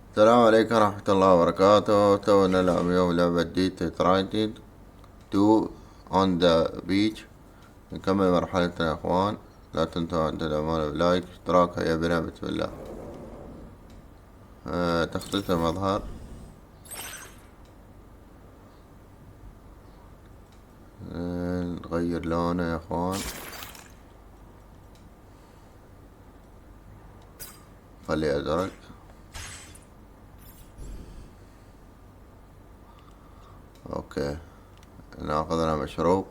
السلام عليكم ورحمة الله وبركاته. تونا نلعب اليوم لعبة ديث ستراندنغ 2 on the beach. نكمل مرحلتنا يا اخوان، لا تنسوا عند الأعمال بلايك اشتراك. هيا بنا بسم الله. تخطيط المظهر. نغير لونه يا اخوان، خليه ازرق. اوكي، ناخذ لنا مشروب.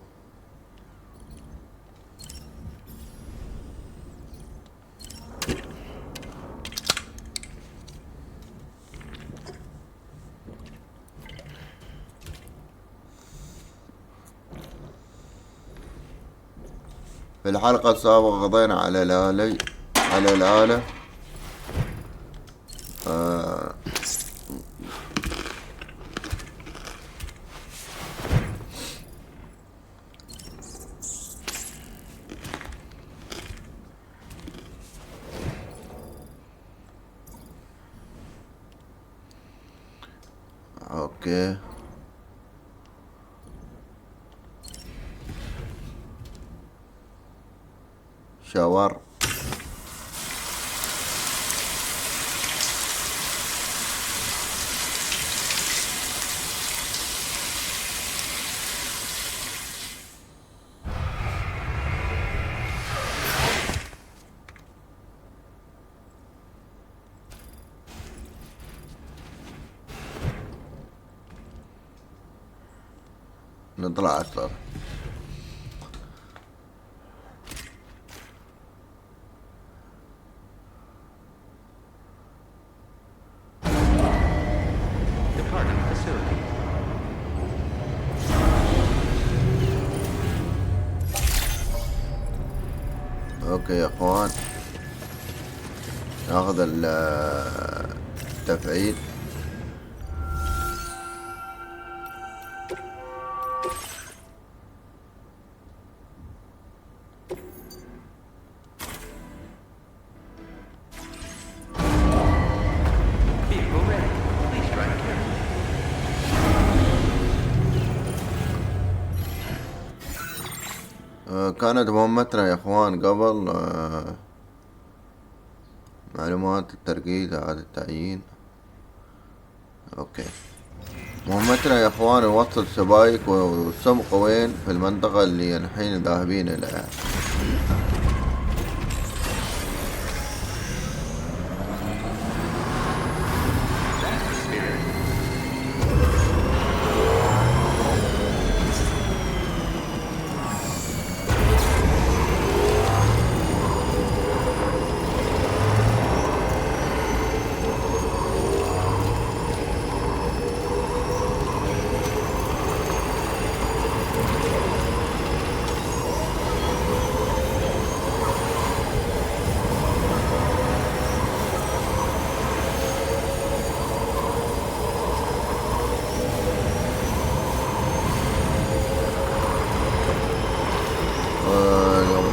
في الحلقة السابقة قضينا على الآلة. اوكي، شاور. نطلع على السطح. اوكي يا اخوان، ناخذ التفعيل. كانت مهمتنا يا اخوان قبل معلومات الترقيد اعادة التعيين. اوكي، مهمتنا يا اخوان نوصل سبايك والسمق وين في المنطقة اللي الحين ذاهبين اليها.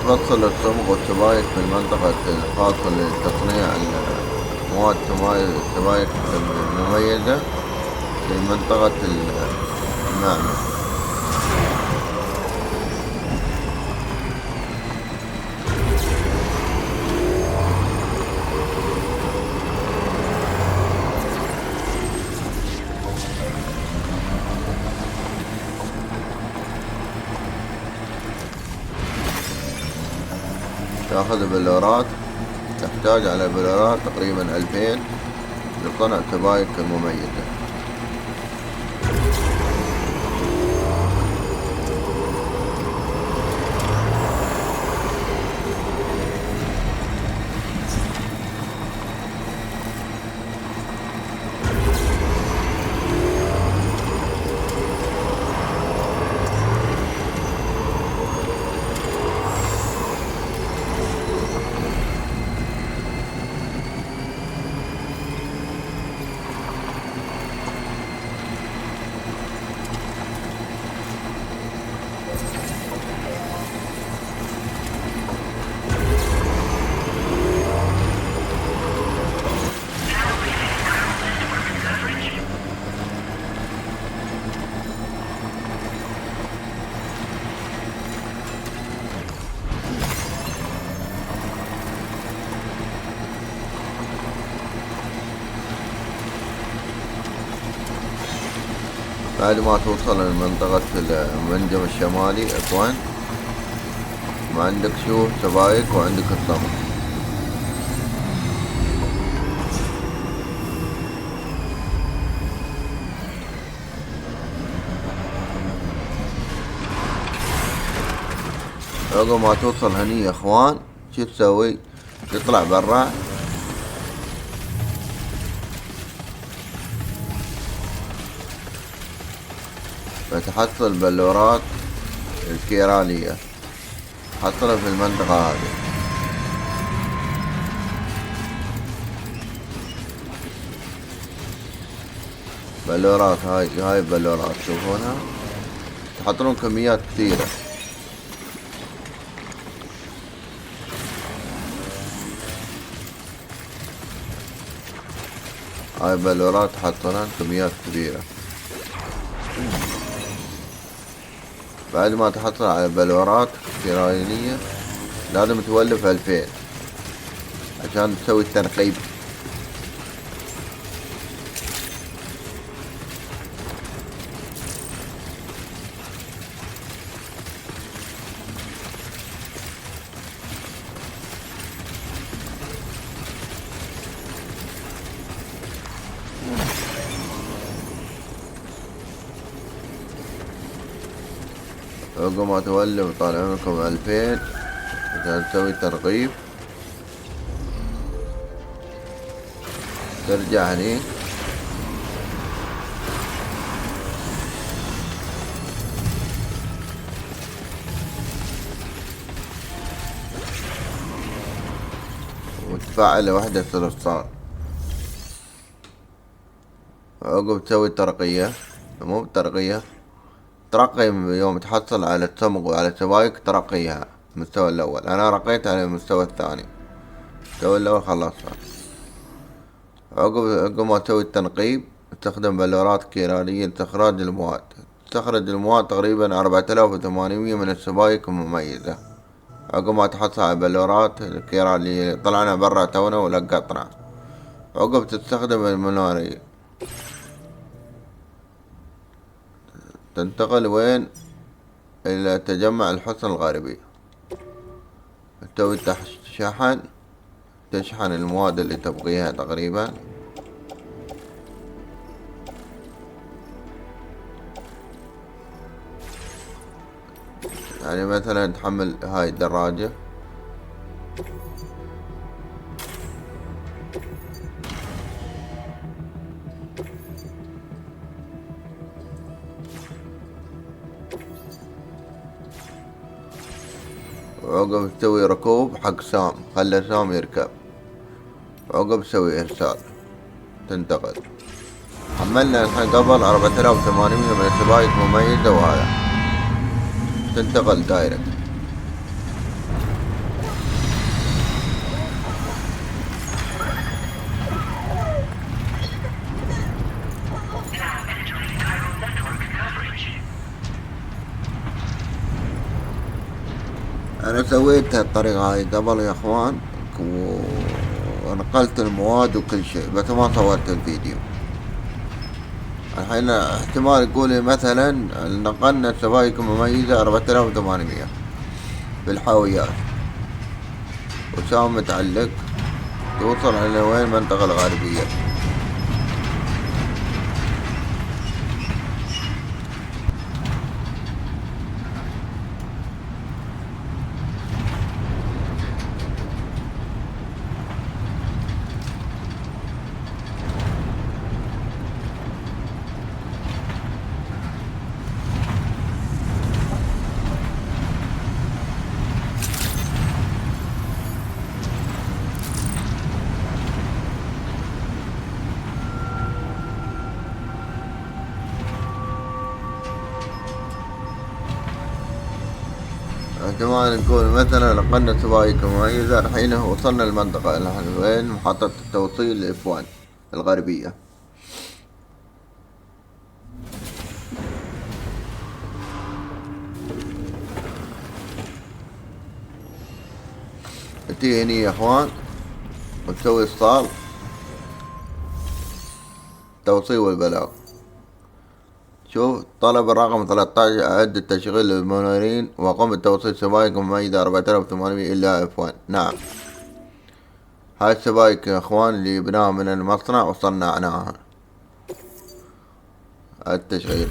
توصل السمك والسبايك في المنطقة الخاصة لتصنيع مواد السبايك المميزة في منطقة المعمل. تاخذ بلورات، تحتاج على بلورات تقريبا 2000 لصنع سبايك مميزة. بعد ما توصل لمنطقة المنجم الشمالي اخوان، ما عندك شو سبايك وعندك الصمت. عقب ما توصل هني يا اخوان شو تسوي؟ تطلع برا، فتحصل بلورات الكيرانية، حصلها في المنطقة هذه. بلورات هاي بلورات تشوفونها، تحطلون كميات كثيرة. هاي بلورات تحطلن كميات كبيرة. بعد ما تحصل على بلورات كيرانية لازم تولف 2000 عشان تسوي التنقيب. عقب ما تولف طالع لكم 2000 عشان تسوي ترغيب. ترجع هني وتفعل وحدة الإفصال. عقب تسوي ترقية، مو بترقية، ترقي يوم تحصل على الصمغ وعلى السبايك ترقيها. المستوى الأول أنا رقيت على المستوى الثاني، المستوى الأول خلصها. عقب ما تسوي التنقيب تستخدم بلورات كيرانية لإستخراج المواد. تستخرج المواد تقريبا 4800 من السبايك المميزة. عقب ما تحصل على بلورات الكيرانية طلعنا برا تونا ولقطنا. عقب تستخدم المناري، تنتقل وين؟ إلى تجمع الحصن الغربي، تسوي شحن، تشحن المواد اللي تبغيها تقريبا. يعني مثلا تحمل هاي الدراجة، وعقب تسوي ركوب حق سام، خلى سام يركب. وعقب تسوي إرسال، تنتقل. حملنا الحين قبل 4800 من السبايك مميزة، وهذا تنتقل دايركت. أنا سويت الطريقة هاي قبل يا إخوان، ونقلت المواد وكل شيء، بس ما صورت الفيديو. الحين احتمال يقولي مثلا نقلنا السبايك مميزة 4800 بالحاويات، وسام متعلق، توصل على وين؟ المنطقة الغربية. احتمال نقول مثلا نقلنا سبايك مميزة. الحين وصلنا المنطقة اللي وين؟ محطة التوصيل F1 الغربية. تي هني يا اخوان وتسوي إيصال توصيل والبلاغ. شوف طلب الرقم 13 أعد التشغيل للمنورين وقم بتوصيل سبائك مميزة 4800 إلى F1. نعم هاي السبائك يا اخوان اللي جبناها من المصنع وصنعناها. التشغيل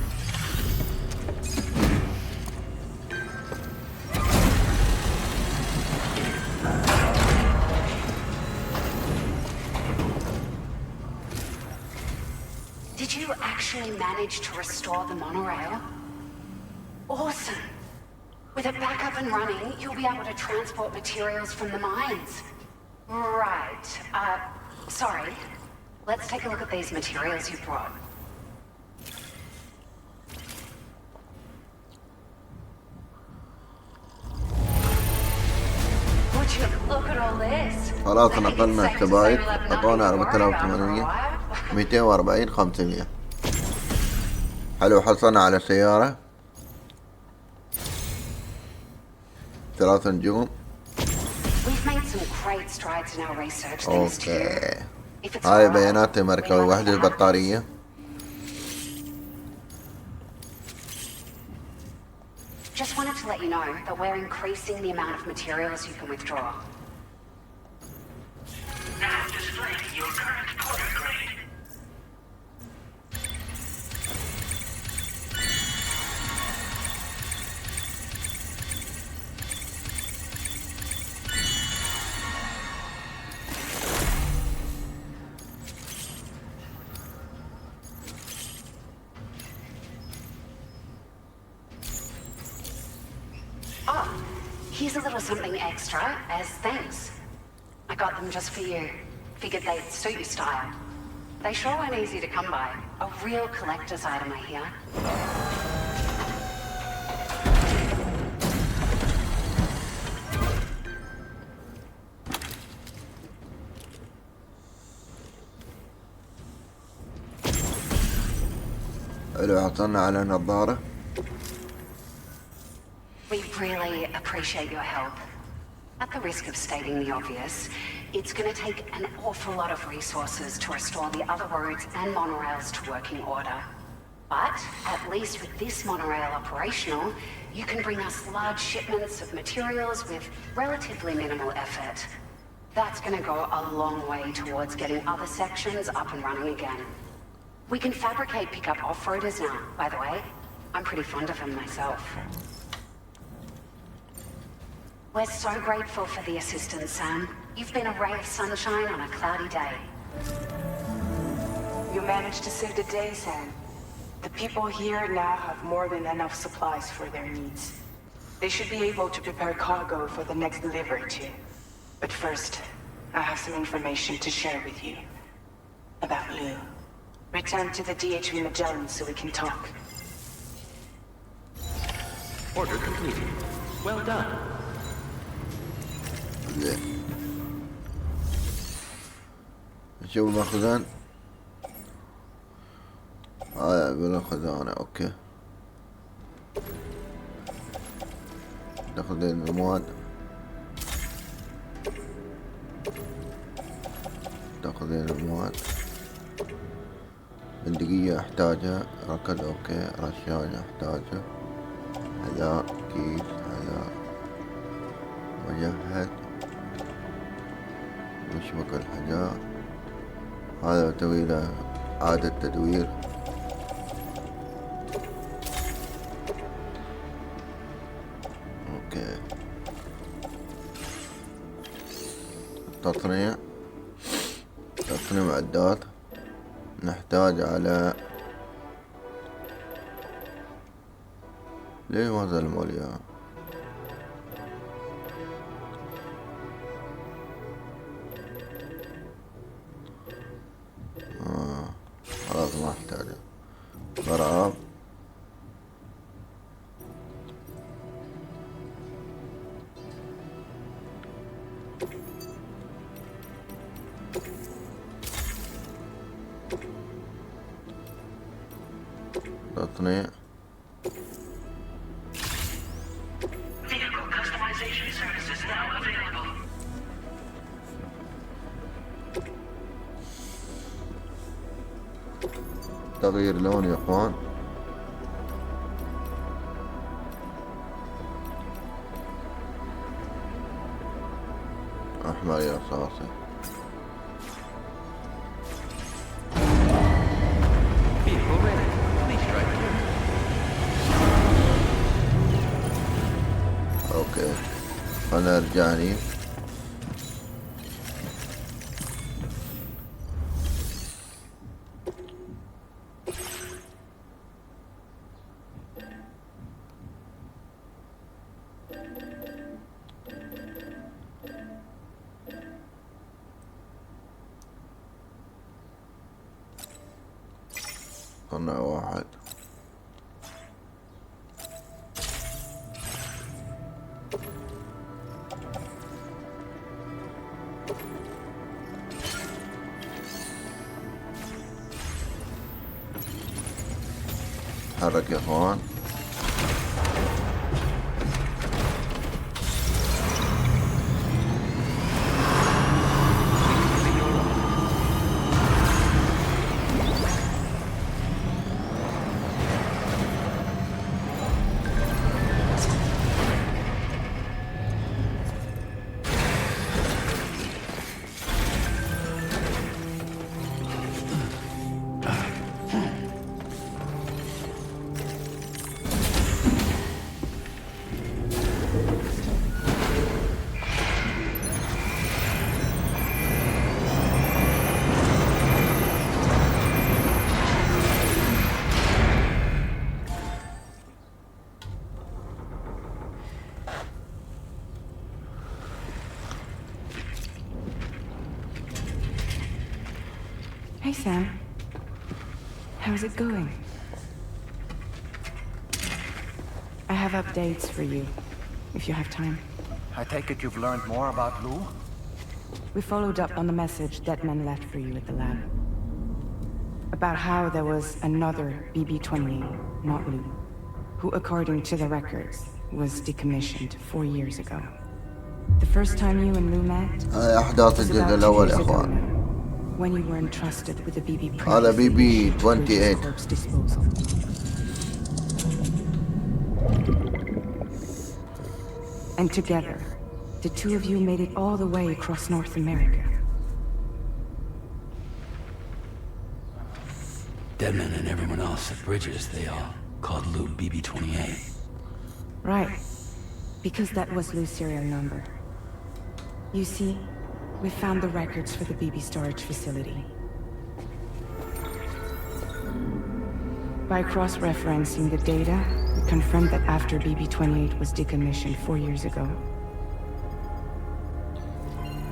Did you actually manage to restore the monorail? Awesome! With it back up and running, you'll be able to transport materials from the mines. Right. Sorry. Let's take a look at these materials you brought. Would you look at all this? خلاص نقلنا السبائك أعطونا 4800 240 500. حلو حصلنا على سيارة 3 نجوم. اوكي هاي بيانات مركبة وحدة بطارية. Just wanted to let you know that we're increasing the amount of materials you can withdraw. Now displaying your current portal grade. Here's a little something extra as thanks. I got them just for you. Figured they'd suit your style. They sure weren't easy to come by. A real collector's item, I hear. حلو حصلنا على نظارة. We really appreciate your help. At the risk of stating the obvious, it's going to take an awful lot of resources to restore the other roads and monorails to working order. But at least with this monorail operational, you can bring us large shipments of materials with relatively minimal effort. That's going to go a long way towards getting other sections up and running again. We can fabricate pickup off-roaders now, by the way. I'm pretty fond of them myself. We're so grateful for the assistance, Sam. You've been a ray of sunshine on a cloudy day. You managed to save the day, Sam. The people here now have more than enough supplies for their needs. They should be able to prepare cargo for the next delivery too. But first, I have some information to share with you. About Lou. Return to the DHV Magellan so we can talk. Order completed. Well done. نشوف المخزن. بالخزانة اوكي. ناخذ المواد. تاخذ المواد. بندقية احتاجها. ركض اوكي. رشاش احتاجها. حذاء كيس حذاء مجهز. نشبك الحجار. هذا توي له إعادة تدوير. اوكي تصنيع معدات. نحتاج على ليه ما زال موليها. خلاص ما احتاجه. غراب تصنيع. Vehicle customization services now available. تغيير لون يا اخوان. محمل رصاصي. Vehicle ready. Please drive clear. اوكي خلنا نرجعني. صنع واحد. تحرك يا اخوان. Hey, Sam. How's it going? I have updates for you, if you have time. I take it you've learned more about Lou? We followed up on the message Deadman left for you at the lab. About how there was another BB-28, not Lou, who, according to the records, was decommissioned 4 years ago. The first time you and Lou met هاي أحداث was الجزء about 2 الأول years يا ago اخوان. now, when you were entrusted with the BB هذا previously to BB-28. corpse disposal. And together, the two of you made it all the way across North America. Deadman and everyone else at Bridges, they all called Lou BB-28. Right. Because that was Lou's serial number. You see, we found the records for the BB storage facility. By cross-referencing the data, we confirmed that after BB-28 was decommissioned 4 years ago,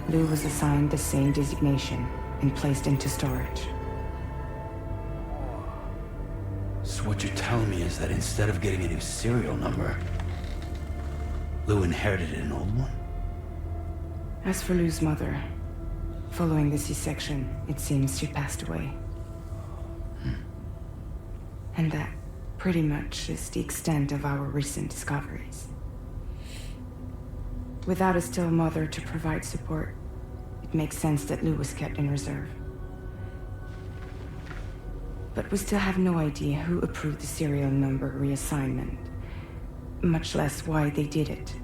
Lou was assigned the same designation and placed into storage. So what you're telling me is that instead of getting a new serial number, Lou inherited an old one? As for Lou's mother, following the C-section, it seems she passed away. And that, pretty much, is the extent of our recent discoveries. Without a still mother to provide support, it makes sense that Lou was kept in reserve. But we still have no idea who approved the serial number reassignment, much less why they did it.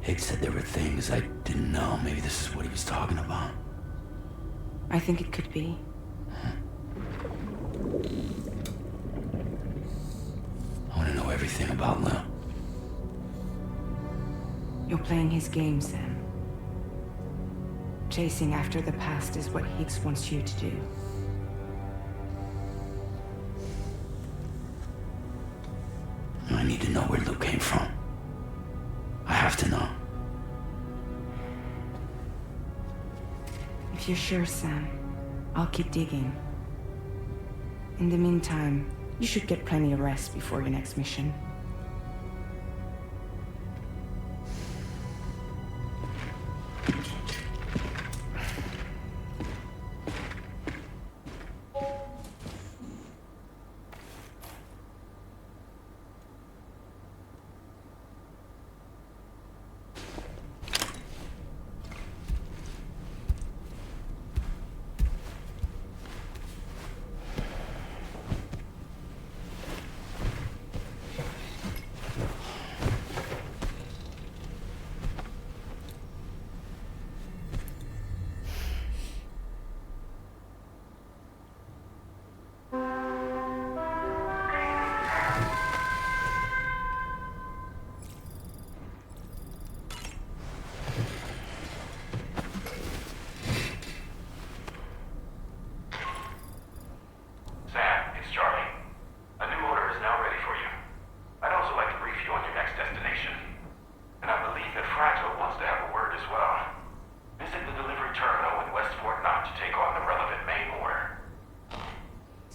Higgs said there were things I didn't know. Maybe this is what he was talking about. I think it could be. I want to know everything about Lou. You're playing his game, Sam. Chasing after the past is what Higgs wants you to do. I need to know where Lou came from. I have to know. If you're sure, Sam, I'll keep digging. In the meantime, you should get plenty of rest before your next mission.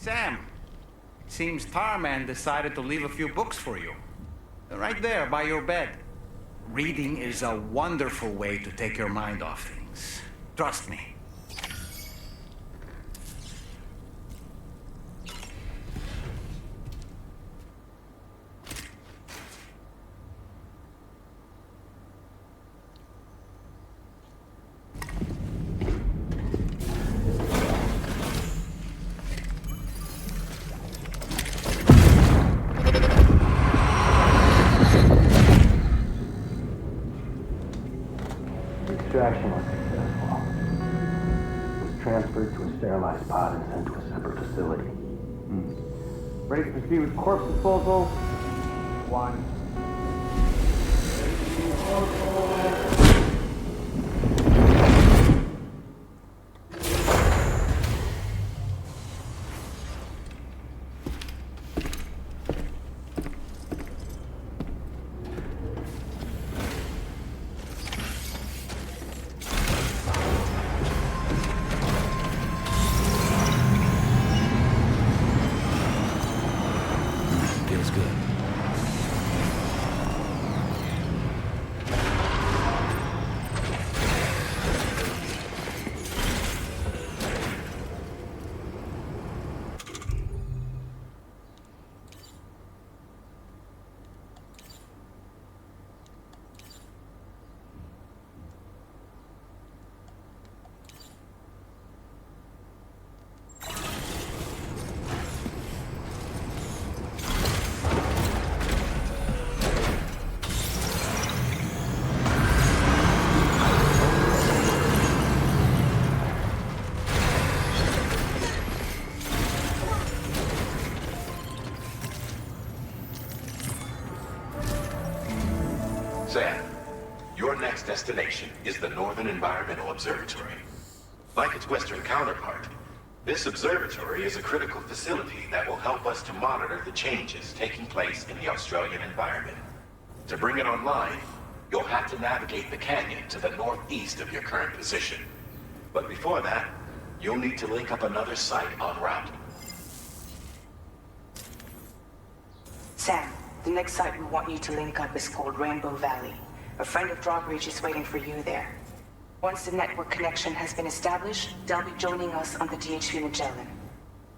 Sam, seems Tarman decided to leave a few books for you. They're right there by your bed. Reading is a wonderful way to take your mind off things. Trust me. Extraction was successful. Was transferred to a sterilized pod and sent to a separate facility. Ready to proceed with corpse disposal? 1. Feels good. Sam, your next destination is the Northern Environmental Observatory. Like its Western counterpart, this observatory is a critical facility that will help us to monitor the changes taking place in the Australian environment. To bring it online, you'll have to navigate the canyon to the northeast of your current position. But before that, you'll need to link up another site en route. Sam, the next site we want you to link up is called Rainbow Valley. A friend of Drawbridge is waiting for you there. Once the network connection has been established, they'll be joining us on the DHV Magellan.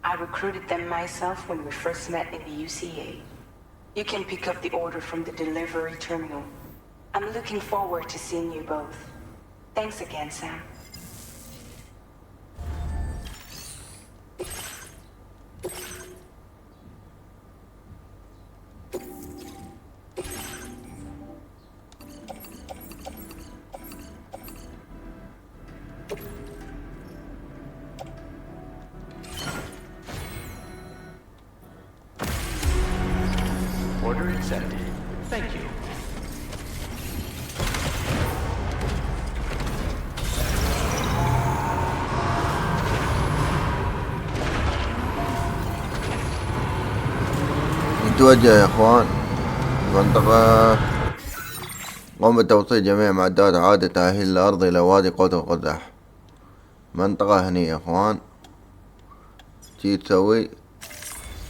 I recruited them myself when we first met in the UCA. You can pick up the order from the delivery terminal. I'm looking forward to seeing you both. Thanks again, Sam. Order accepted. Thank you. نتوجه يا اخوان منطقة قم بتوصيل جميع معدات إعادة تأهيل الأرض إلى وادي قوت القزح. منطقة هني يا اخوان، تي تسوي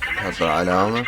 تحط العلامة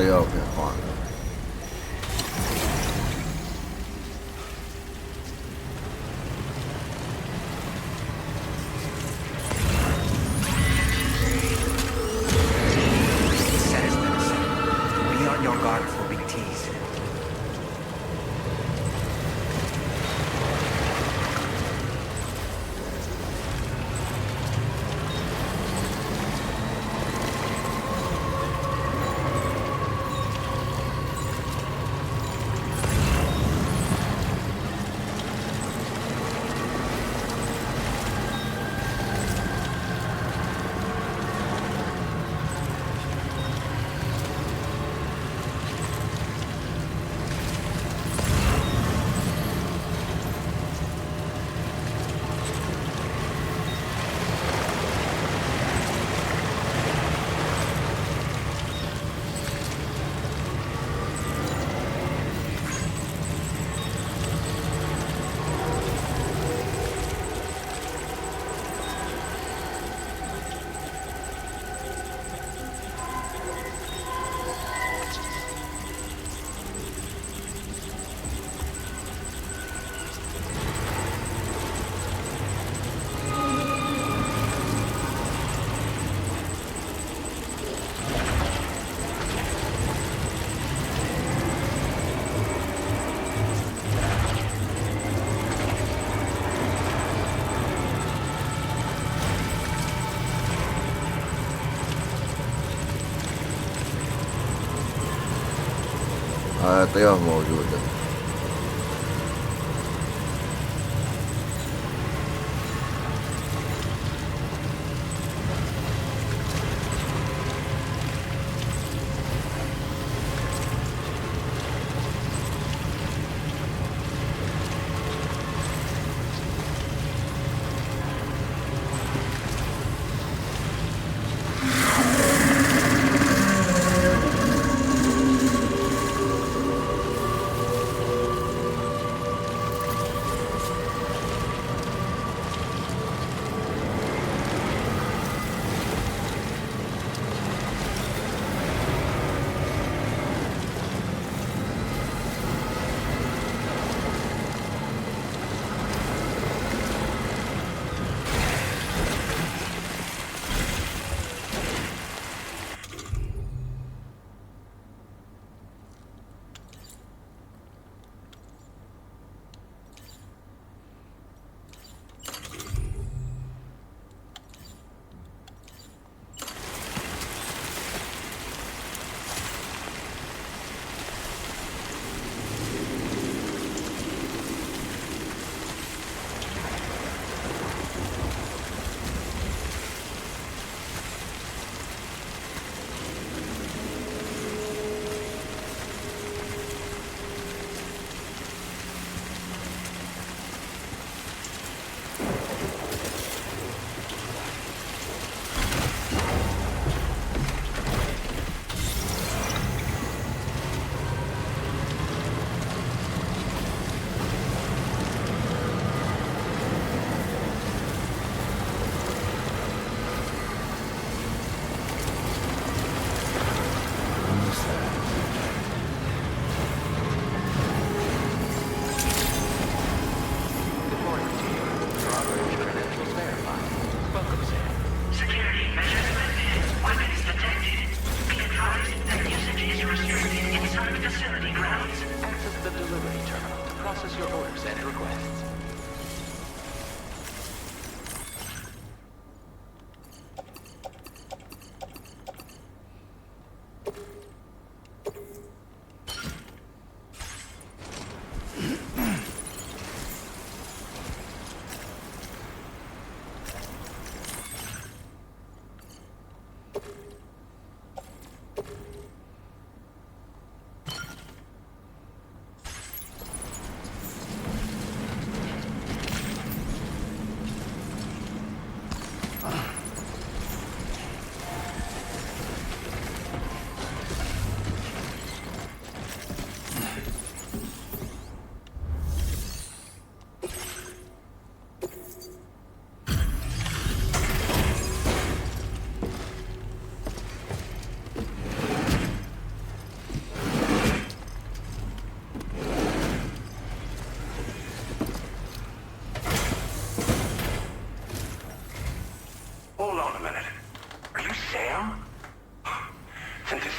طياف يا اخوان. Set has been set. Be on your guard for big T's. طياف موجودة.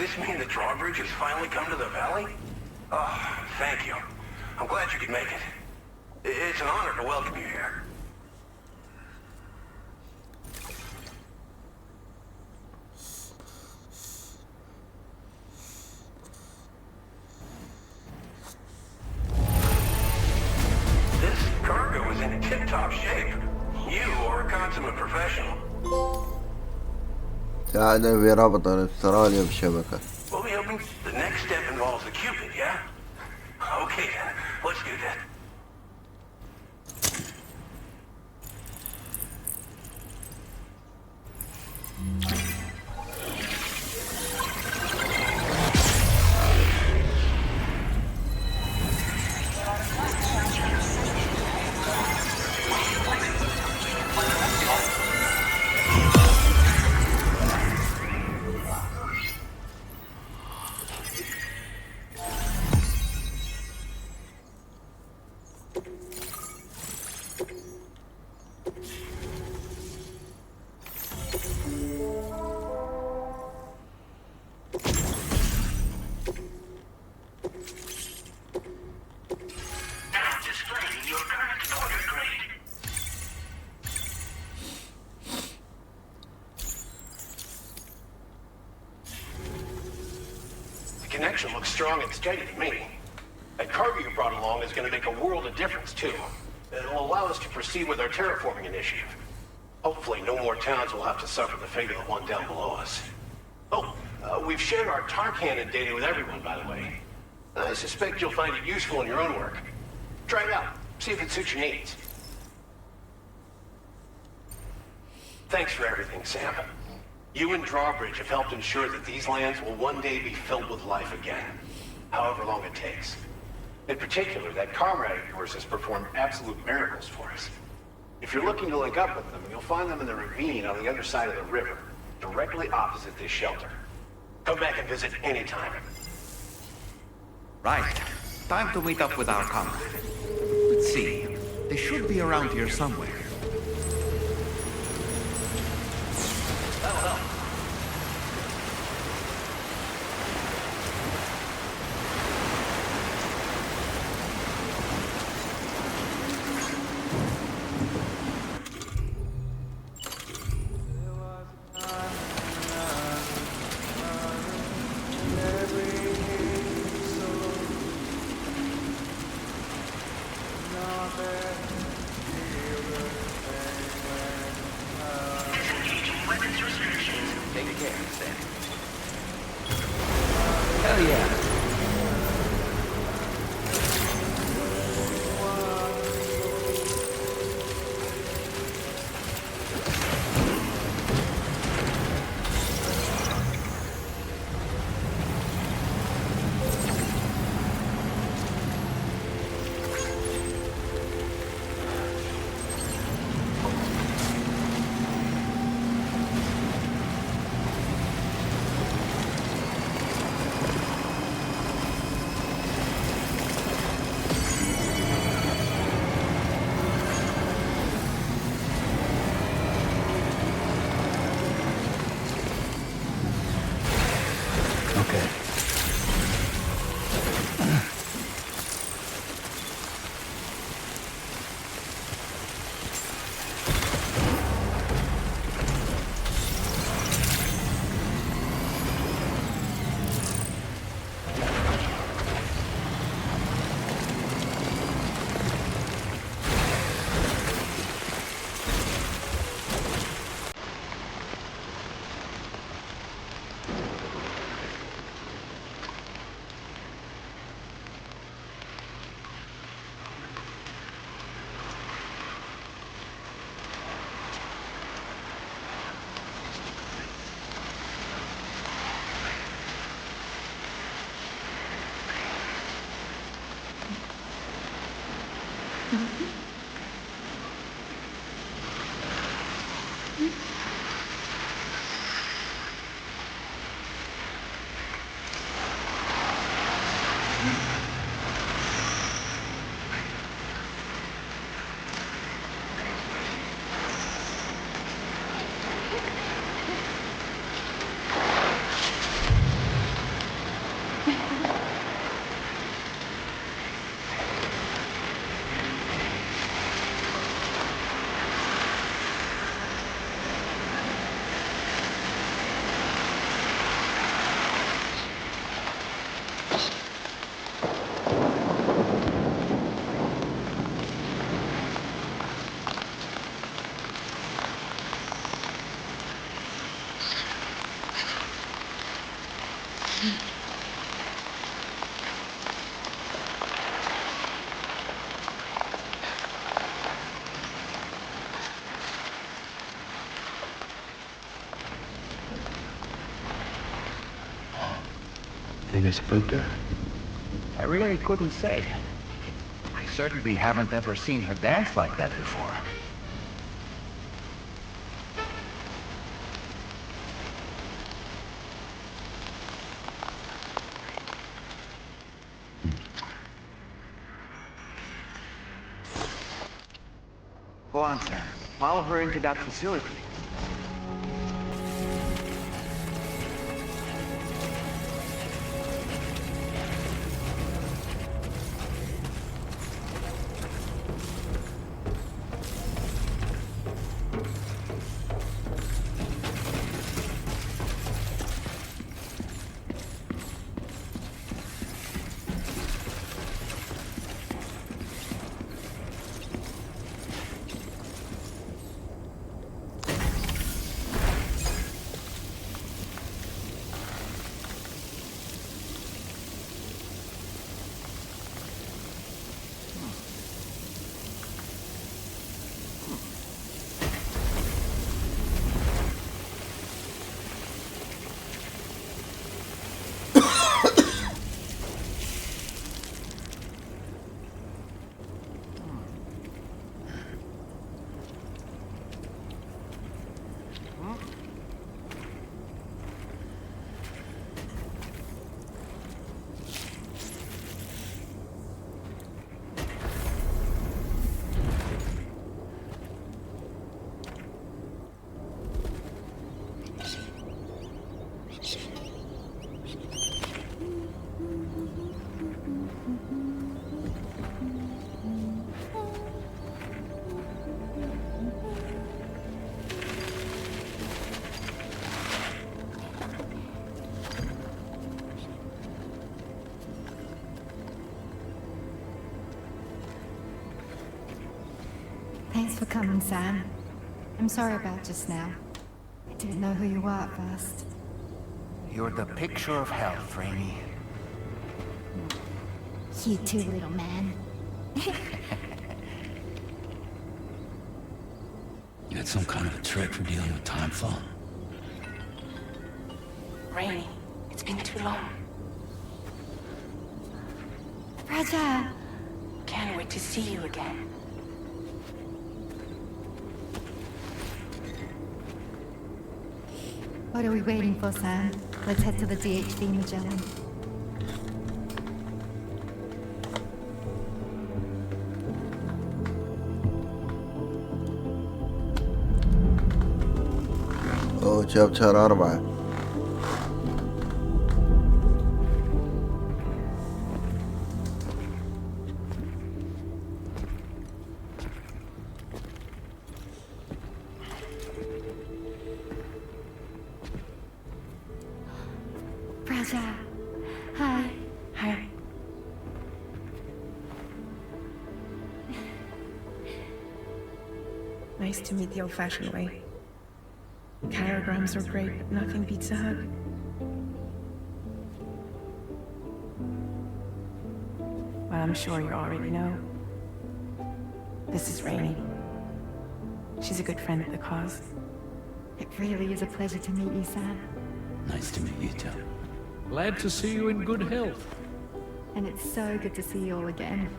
this mean the drawbridge has finally come to the valley? Oh, thank you. I'm glad you could make it. It's an honor to welcome you here. This cargo is in tip-top shape. You are a consummate professional. ساعدنا في ربط استراليا بالشبكة. We'll be hoping the next step involves the Cupid, yeah? Okay then, let's do that. Connection looks strong and steady to me. That cargo you brought along is going to make a world of difference, too. It'll allow us to proceed with our terraforming initiative. Hopefully, no more towns will have to suffer the fate of the one down below us. Oh, we've shared our tar cannon data with everyone, by the way. I suspect you'll find it useful in your own work. Try it out. See if it suits your needs. Thanks for everything, Sam. You and Drawbridge have helped ensure that these lands will one day be filled with life again, however long it takes. In particular, that comrade of yours has performed absolute miracles for us. If you're looking to link up with them, you'll find them in the ravine on the other side of the river, directly opposite this shelter. Come back and visit anytime. Right. Time to meet up with our comrade. Let's see. They should be around here somewhere. something that spooked her? I really couldn't say. I certainly haven't ever seen her dance like that before. Go on, sir. Follow her into that facility. Thanks for coming, Sam. I'm sorry about just now. I didn't know who you were at first. You're the picture of health, Rainey. You too, little man. You had some kind of a trick for dealing with time flow? Rainey, it's been too long. Roger! Can't wait to see you again. What are we waiting for, Sam? Let's head to the DHV Magellan. chapter 4. Raja. Hi. Hi. Nice to meet the old-fashioned way. Carograms are great, but nothing beats a hug. Well, I'm sure you already know. This is Rainey. She's a good friend of the cause. It really is a pleasure to meet you, Sam. Nice to meet you too. Glad to see you in good health. And it's so good to see you all again.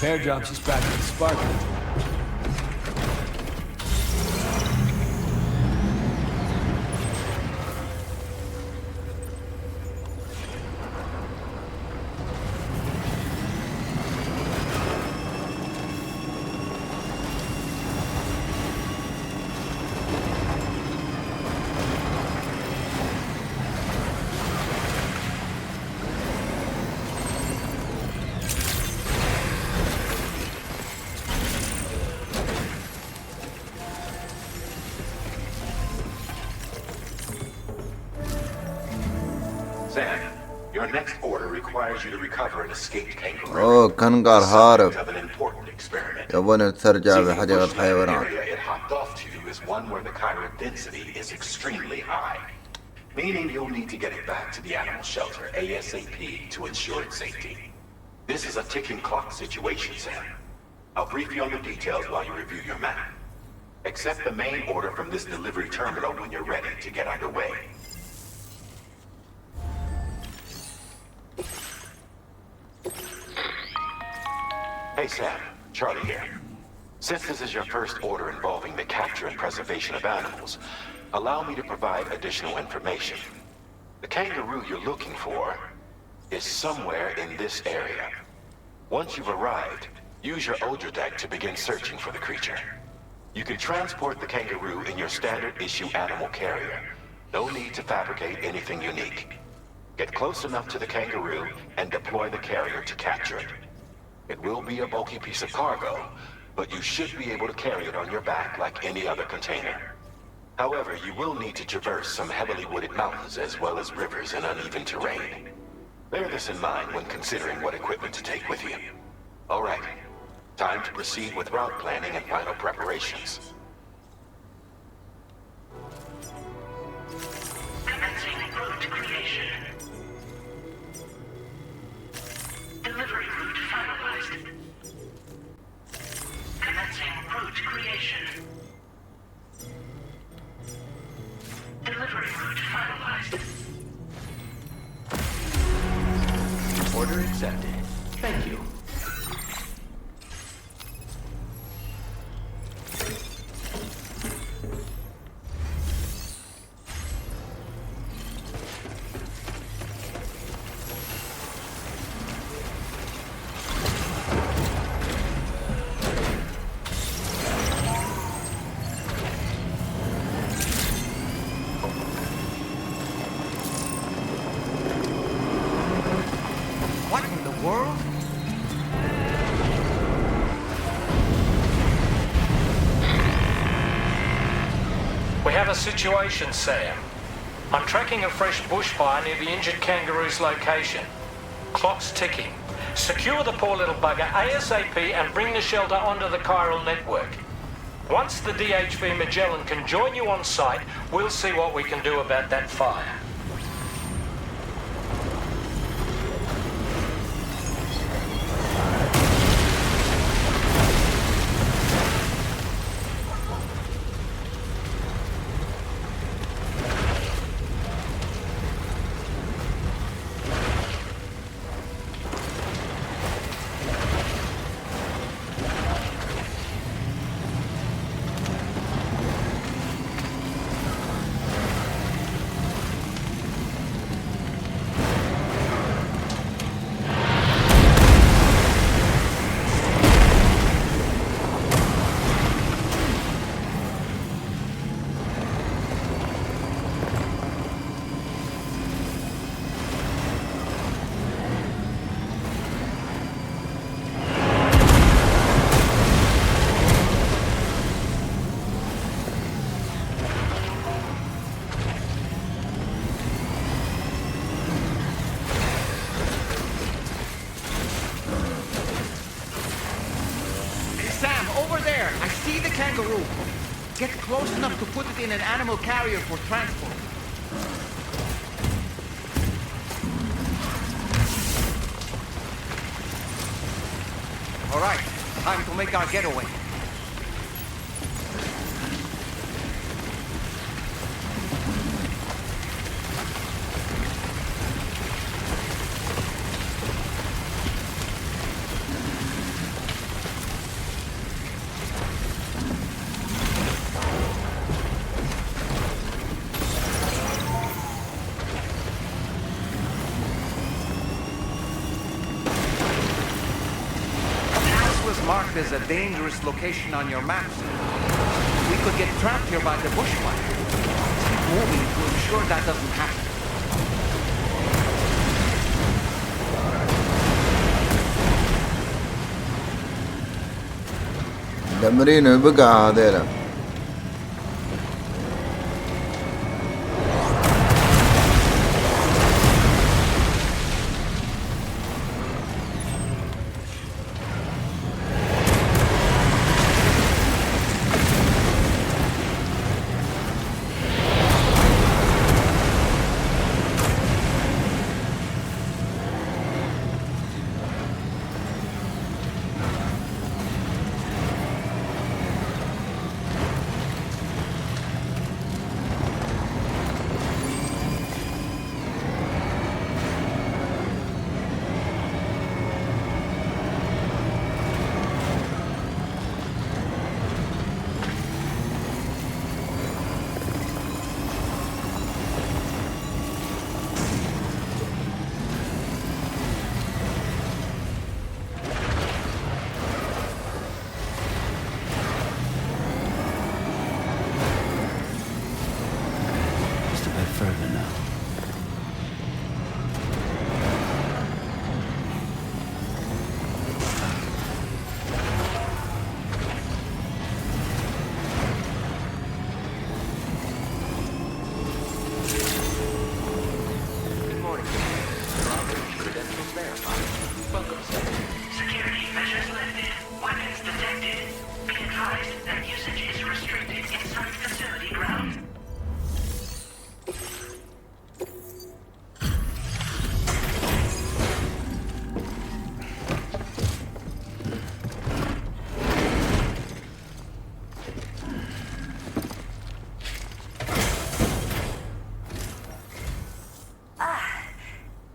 repair job, she's back to the sparkling. Sam, your next order requires you to recover an escaped kangaroo. أوه كنغر هارب. Of an important experiment. يبون ترجع See, the بحديقة bushland حيوانات. area it hopped off to is one where the chiral density is extremely high, meaning you'll need to get it back to the animal shelter ASAP to ensure its safety. This is a ticking clock situation, Sam. I'll brief you on the details while you review your map. Accept the main order from this delivery terminal when you're ready to get underway. Hey Sam, Charlie here. Since this is your first order involving the capture and preservation of animals, allow me to provide additional information. The kangaroo you're looking for is somewhere in this area. Once you've arrived, use your Ultra deck to begin searching for the creature. You can transport the kangaroo in your standard issue animal carrier. No need to fabricate anything unique. Get close enough to the kangaroo and deploy the carrier to capture it. It will be a bulky piece of cargo, but you should be able to carry it on your back like any other container. However, you will need to traverse some heavily wooded mountains as well as rivers and uneven terrain. Bear this in mind when considering what equipment to take with you. All right, time to proceed with route planning and final preparations. Commencing route creation. Delivery route finalized. Commencing route creation. Delivery route finalized. Order accepted. Thank you. What in the world? We have a situation, Sam. I'm tracking a fresh bushfire near the injured kangaroo's location. Clock's ticking. Secure the poor little bugger ASAP and bring the shelter onto the chiral network. Once the DHV Magellan can join you on site, we'll see what we can do about that fire. Sam, over there! I see the kangaroo! Get close enough to put it in an animal carrier for transport. All right, time to make our getaway. as a dangerous location on your maps. We could get trapped here by the bushfire. Keep moving to ensure that doesn't happen. دمرينه بقع هذيلا.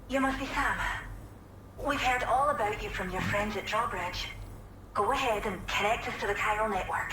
You must be Sam. We've heard all about you from your friends at Drawbridge. Go ahead and connect us to the chiral network.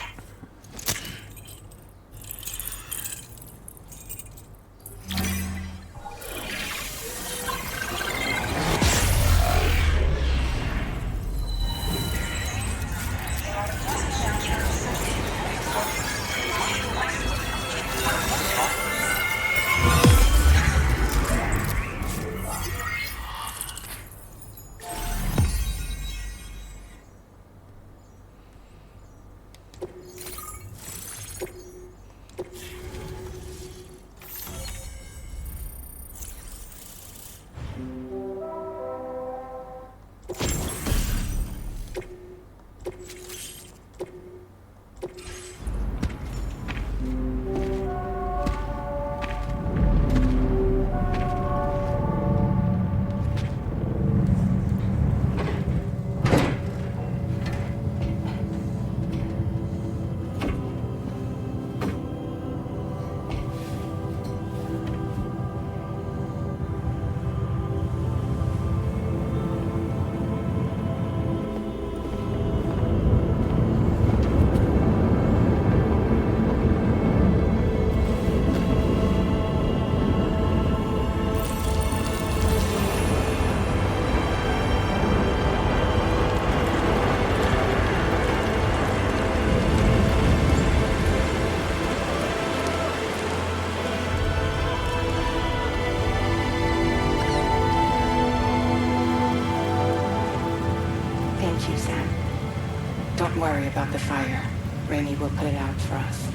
Don't worry about the fire. Rainey will put it out for us.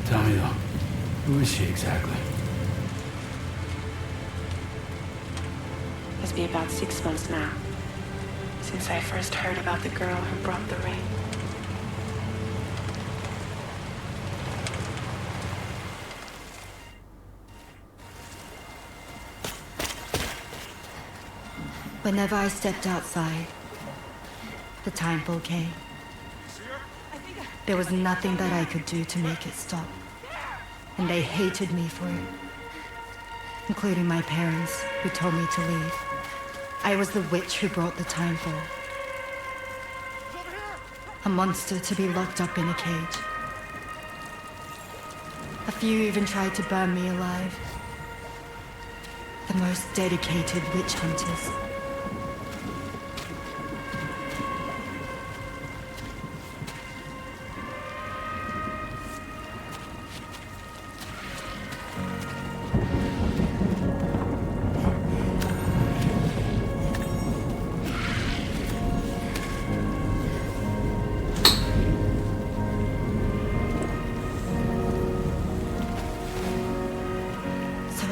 Tell me though, who is she exactly? Must be about 6 months now, since I first heard about the girl who brought the rain. Whenever I stepped outside, the time fall came. There was nothing that I could do to make it stop. And they hated me for it. Including my parents, who told me to leave. I was the witch who brought the time fall. A monster to be locked up in a cage. A few even tried to burn me alive. The most dedicated witch hunters.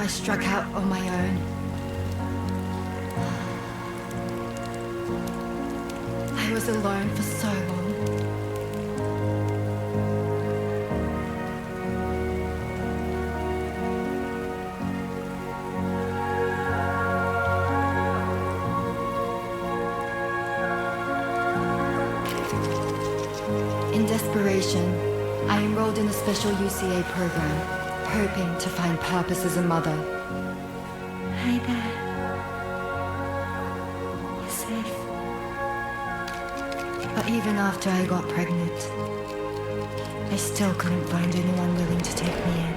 I struck out on my own. I was alone for so long. In desperation, I enrolled in a special UCA program, hoping to find purpose as a mother. Hi there. You're safe. But even after I got pregnant, I still couldn't find anyone willing to take me in.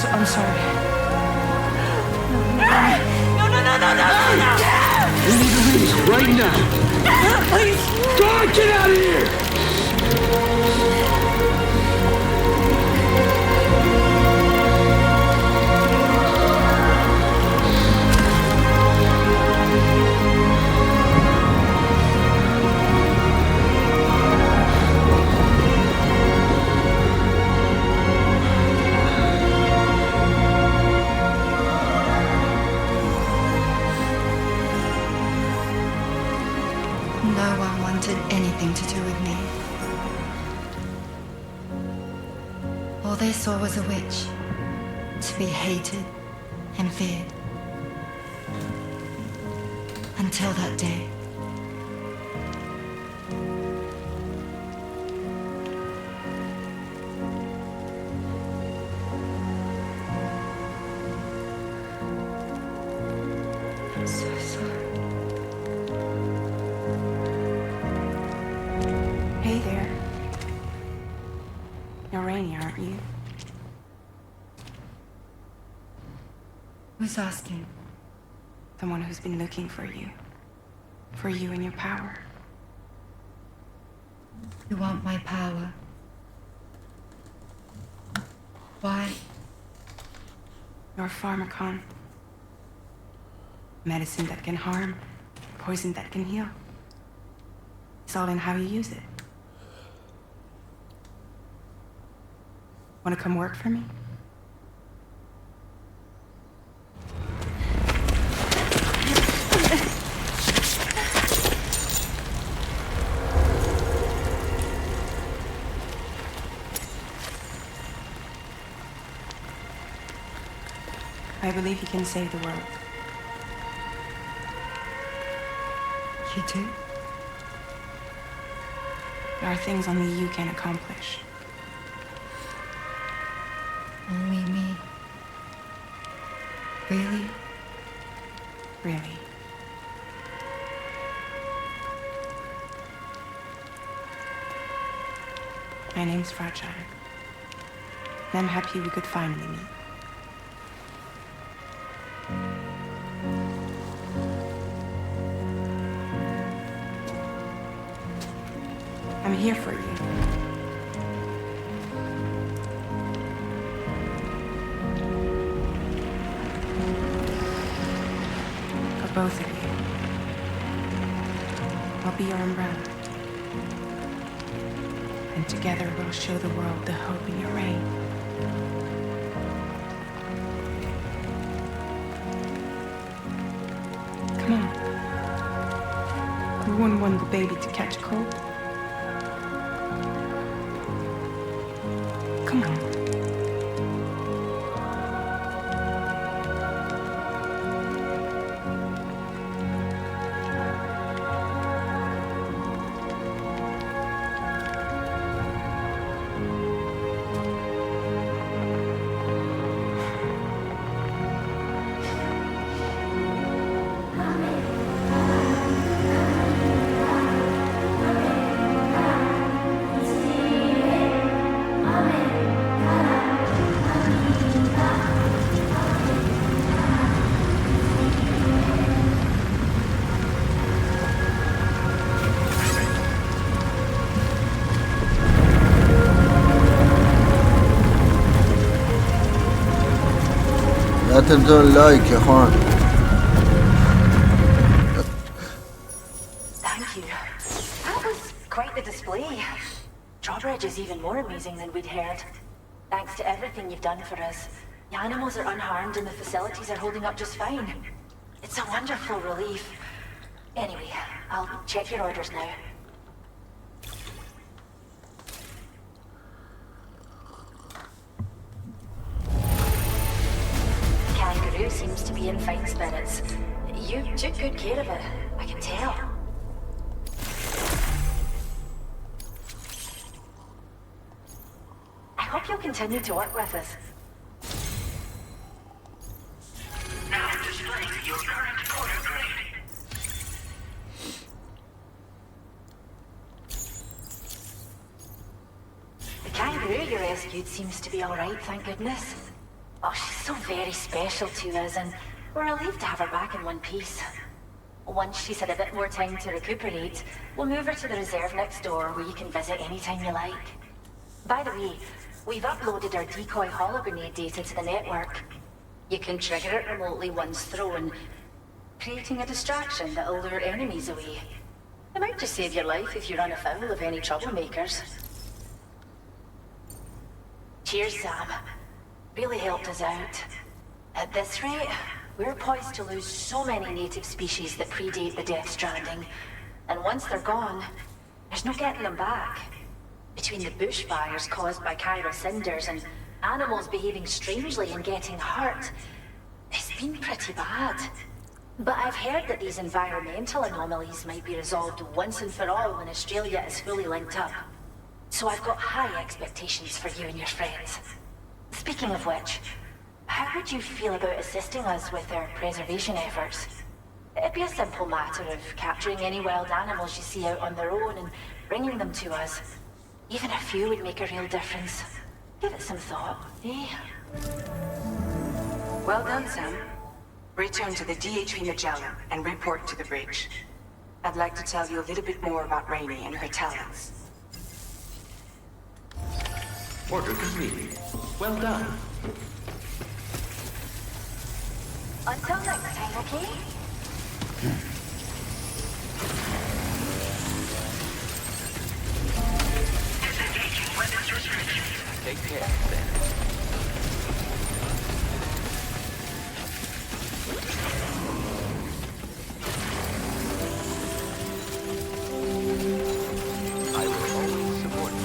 I'm sorry. No! We need to leave right now. Please! God, get out of here! No one wanted anything to do with me. All they saw was a witch, to be hated and feared. Until that day. I'm so sorry. Hey there. You're Rainy, aren't you? Who's asking? Someone who's been looking for you. For you and your power. You want my power? Why? You're a pharmacon. Medicine that can harm, poison that can heal. It's all in how you use it. Want to come work for me? I believe you can save the world. You do? There are things only you can accomplish. Only me. Really? Really. My name's Fragile. And I'm happy we could finally meet. I'm here for you. For both of you. I'll be your umbrella. And together we'll show the world the hope in your reign. Come on. We wouldn't want the baby to catch a cold. Come on. تنسون اللايك يا اخوان. Thank you. That was quite the display. Drawbridge is even more amazing than we'd heard. Thanks to everything you've done for us. The animals are unharmed and the facilities are holding up just fine. It's a wonderful relief. Anyway, I'll check your orders now. Kangaroo seems to be in fine spirits. You took good care of it, I can tell. I hope you'll continue to work with us. Now display your current order grade. The kangaroo you rescued seems to be alright, thank goodness. Oh, she's so very special to us, and we're relieved to have her back in one piece. Once she's had a bit more time to recuperate, we'll move her to the reserve next door where you can visit anytime you like. By the way, we've uploaded our decoy holo grenade data to the network. You can trigger it remotely once thrown, creating a distraction that'll lure enemies away. It might just save your life if you run afoul of any troublemakers. Cheers, Sam. Really helped us out. At this rate, we're poised to lose so many native species that predate the Death Stranding. And once they're gone, there's no getting them back. Between the bushfires caused by Cairo cinders and animals behaving strangely and getting hurt, it's been pretty bad. But I've heard that these environmental anomalies might be resolved once and for all when Australia is fully linked up. So I've got high expectations for you and your friends. Speaking of which, how would you feel about assisting us with our preservation efforts? It'd be a simple matter of capturing any wild animals you see out on their own and bringing them to us. Even a few would make a real difference. Give it some thought, eh? Well done, Sam. Return to the DHP Magellan and report to the bridge. I'd like to tell you a little bit more about Rainey and her talents. Order completed. Well done. Until next time, okay? Disengaging weapons restrictions. Take care, then. I will always support you.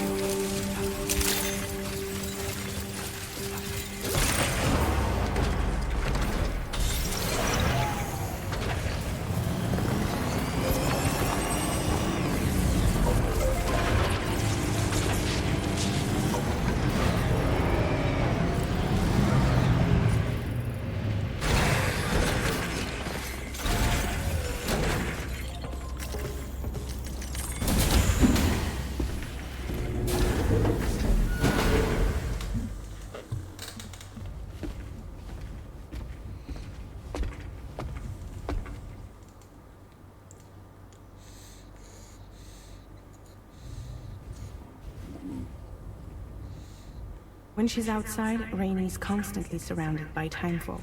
When she's outside, Rainey's constantly surrounded by timefall.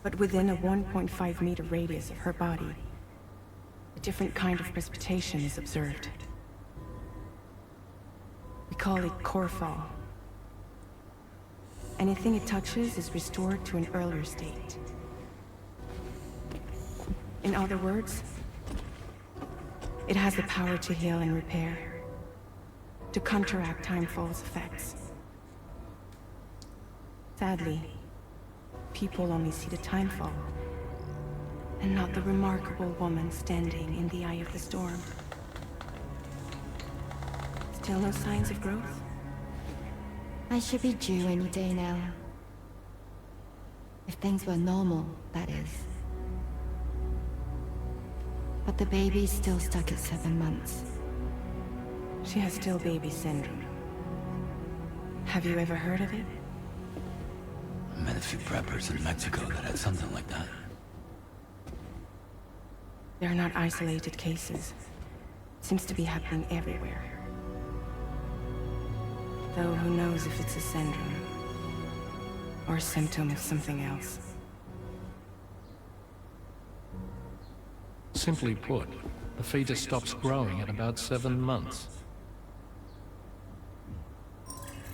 But within a 1.5 meter radius of her body, a different kind of precipitation is observed. We call it core fall. Anything it touches is restored to an earlier state. In other words, it has the power to heal and repair, to counteract timefall's effects. Sadly, people only see the timefall, and not the remarkable woman standing in the eye of the storm. Still no signs of growth? I should be due any day now. If things were normal, that is. But the baby's still stuck at 7 months. She has still baby syndrome. Have you ever heard of it? I met a few preppers in Mexico that had something like that. They're not isolated cases. Seems to be happening everywhere. Though who knows if it's a syndrome. or a symptom of something else. Simply put, the fetus stops growing at about 7 months.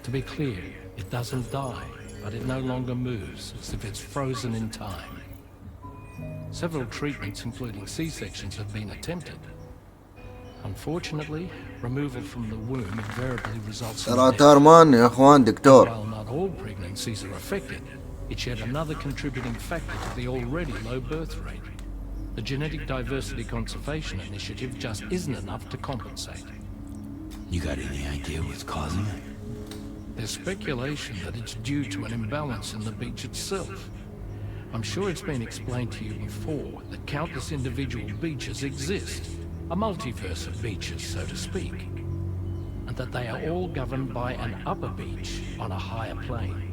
To be clear, it doesn't die, but it no longer moves, as if it's frozen in time. Several treatments, including C-sections, have been attempted. Unfortunately, removal from the womb invariably results in ترى death. تارمان يا اخوان دكتور. While not all pregnancies are affected, it's yet another contributing factor to the already low birth rate. The Genetic Diversity Conservation Initiative just isn't enough to compensate. You got any idea what's causing it? There's speculation that it's due to an imbalance in the beach itself. I'm sure it's been explained to you before that countless individual beaches exist, a multiverse of beaches, so to speak, and that they are all governed by an upper beach on a higher plane.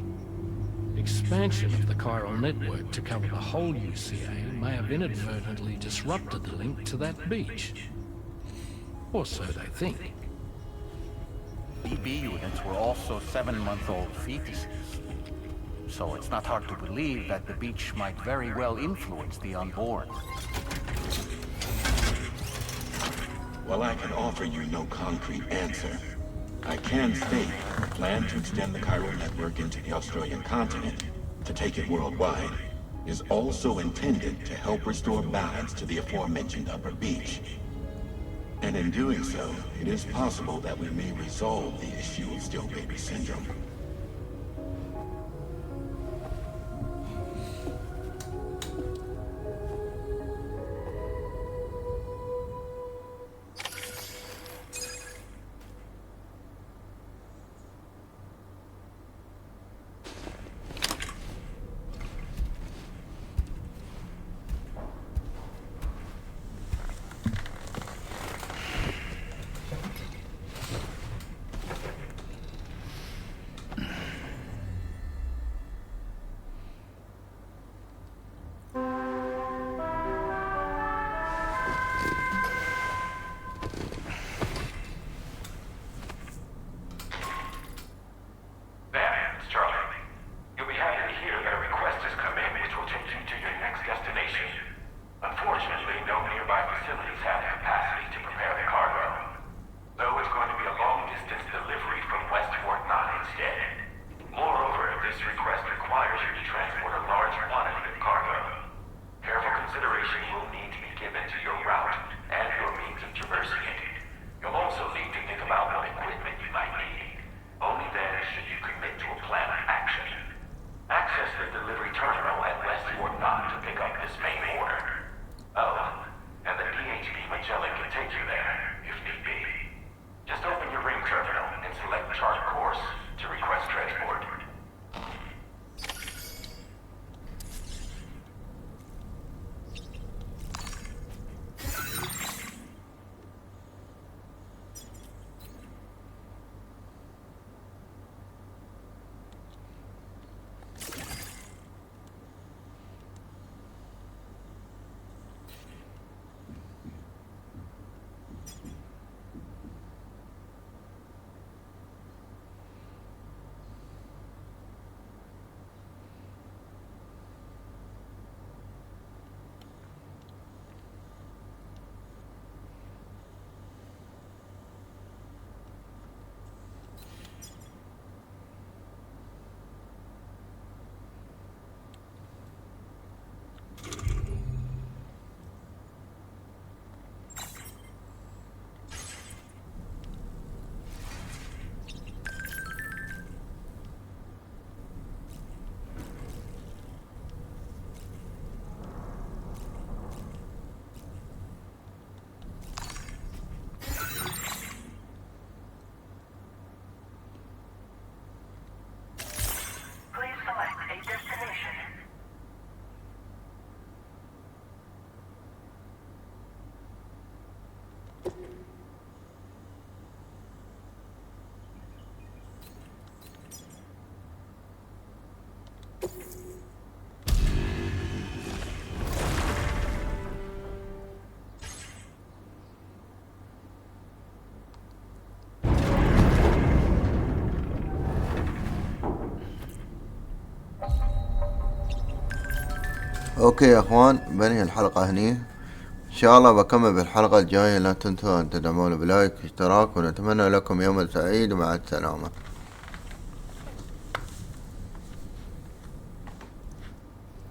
Expansion of the chiral network to cover the whole UCA may have inadvertently disrupted the link to that beach. Or so they think. BB units were also 7-month-old fetuses. So it's not hard to believe that the beach might very well influence the unborn. While I can offer you no concrete answer, I can state the plan to extend the chiral network into the Australian continent, to take it worldwide, is also intended to help restore balance to the aforementioned upper beach. And in doing so, it is possible that we may resolve the issue of still baby syndrome. اوكي يا اخوان، بنهي الحلقة هني. ان شاء الله بكمل بالحلقة الجاية. لا تنسوا ان تدعمونا بلايك واشتراك، ونتمنى لكم يوم سعيد ومع السلامة.